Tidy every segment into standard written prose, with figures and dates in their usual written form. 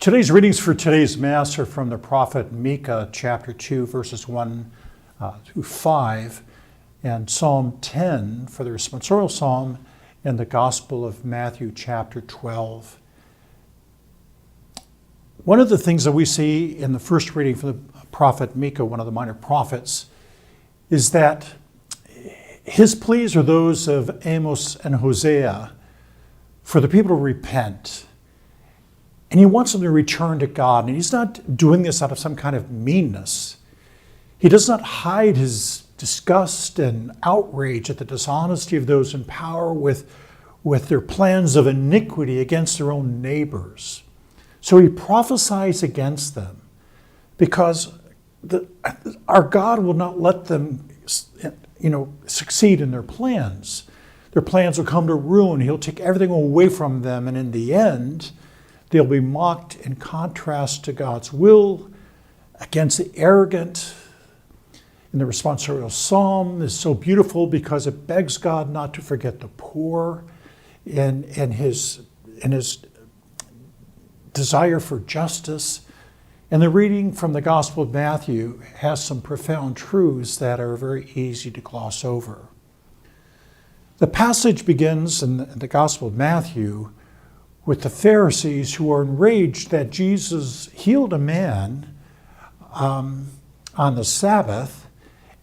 Today's readings for today's Mass are from the prophet Micah, chapter 2, verses 1 through 5, and Psalm 10 for the responsorial psalm, and the Gospel of Matthew, chapter 12. One of the things that we see in the first reading from the prophet Micah, one of the minor prophets, is that his pleas are those of Amos and Hosea for the people to repent. And he wants them to return to God. And he's not doing this out of some kind of meanness. He does not hide his disgust and outrage at the dishonesty of those in power with their plans of iniquity against their own neighbors. So he prophesies against them because our God will not let them succeed in their plans. Their plans will come to ruin. He'll take everything away from them. And in the end, they'll be mocked in contrast to God's will against the arrogant. And the responsorial psalm is so beautiful because it begs God not to forget the poor and his desire for justice. And the reading from the Gospel of Matthew has some profound truths that are very easy to gloss over. The passage begins in the Gospel of Matthew with the Pharisees who are enraged that Jesus healed a man on the Sabbath,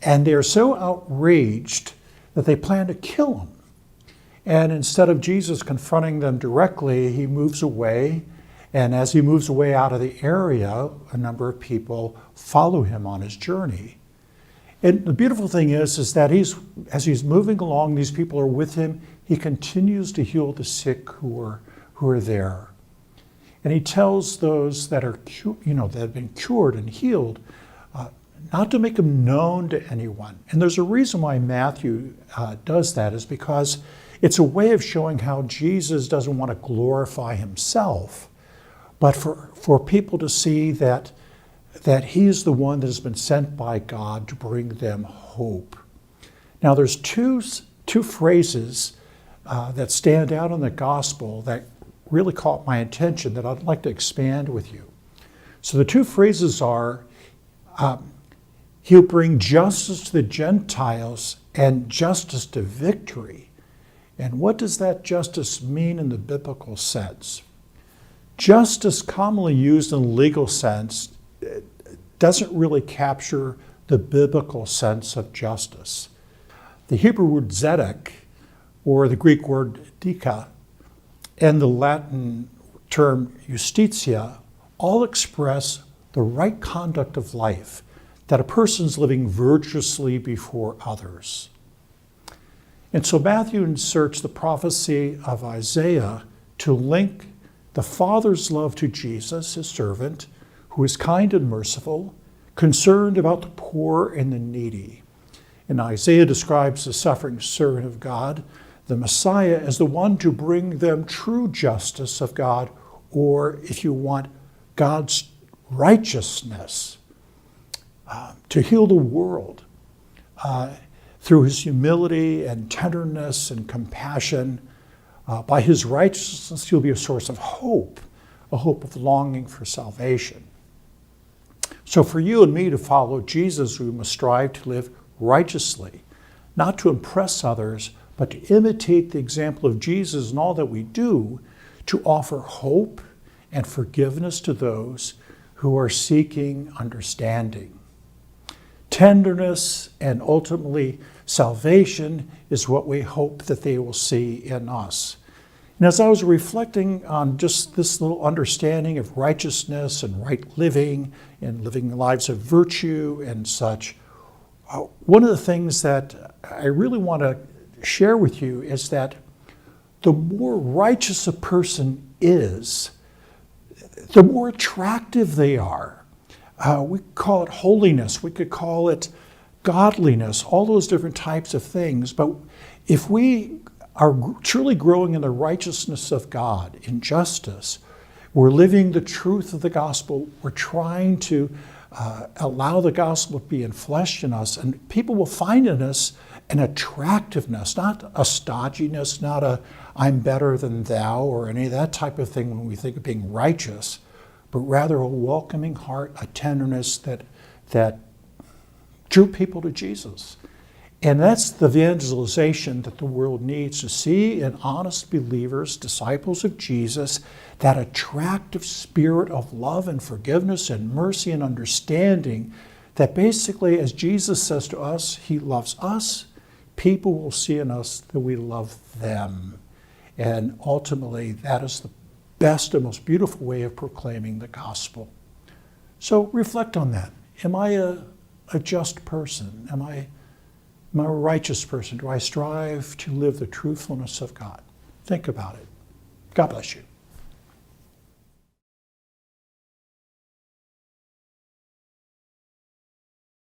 and they're so outraged that they plan to kill him. And instead of Jesus confronting them directly, he moves away, and as he moves away out of the area, a number of people follow him on his journey. And the beautiful thing is that as he's moving along, these people are with him, he continues to heal the sick who are there. And he tells those that are that have been cured and healed not to make them known to anyone. And there's a reason why Matthew does that, is because it's a way of showing how Jesus doesn't want to glorify himself, but for people to see that he's the one that has been sent by God to bring them hope. Now there's two phrases that stand out in the gospel that really caught my attention that I'd like to expand with you. So the two phrases are, he'll bring justice to the Gentiles and justice to victory. And what does that justice mean in the biblical sense? Justice, commonly used in a legal sense, doesn't really capture the biblical sense of justice. The Hebrew word zedek, or the Greek word dika, and the Latin term justitia all express the right conduct of life, that a person's living virtuously before others. And so Matthew inserts the prophecy of Isaiah to link the Father's love to Jesus, his servant, who is kind and merciful, concerned about the poor and the needy. And Isaiah describes the suffering servant of God, the Messiah, as the one to bring them true justice of God, or if you want, God's righteousness, to heal the world through his humility and tenderness and compassion. By his righteousness, he'll be a source of hope, a hope of longing for salvation. So for you and me to follow Jesus, we must strive to live righteously, not to impress others, but to imitate the example of Jesus in all that we do, to offer hope and forgiveness to those who are seeking understanding. Tenderness and ultimately salvation is what we hope that they will see in us. And as I was reflecting on just this little understanding of righteousness and right living and living lives of virtue and such, one of the things that I really want to share with you is that the more righteous a person is, the more attractive they are. We call it holiness, we could call it godliness, all those different types of things. But if we are truly growing in the righteousness of God, in justice, we're living the truth of the gospel, we're trying to allow the gospel to be enfleshed in us, and people will find in us an attractiveness, not a stodginess, not a I'm better than thou or any of that type of thing when we think of being righteous, but rather a welcoming heart, a tenderness that drew people to Jesus. And that's the evangelization that the world needs, to see in honest believers, disciples of Jesus, that attractive spirit of love and forgiveness and mercy and understanding that basically, as Jesus says to us, he loves us. People will see in us that we love them. And ultimately, that is the best and most beautiful way of proclaiming the gospel. So reflect on that. Am I a just person? Am I a righteous person? Do I strive to live the truthfulness of God? Think about it. God bless you.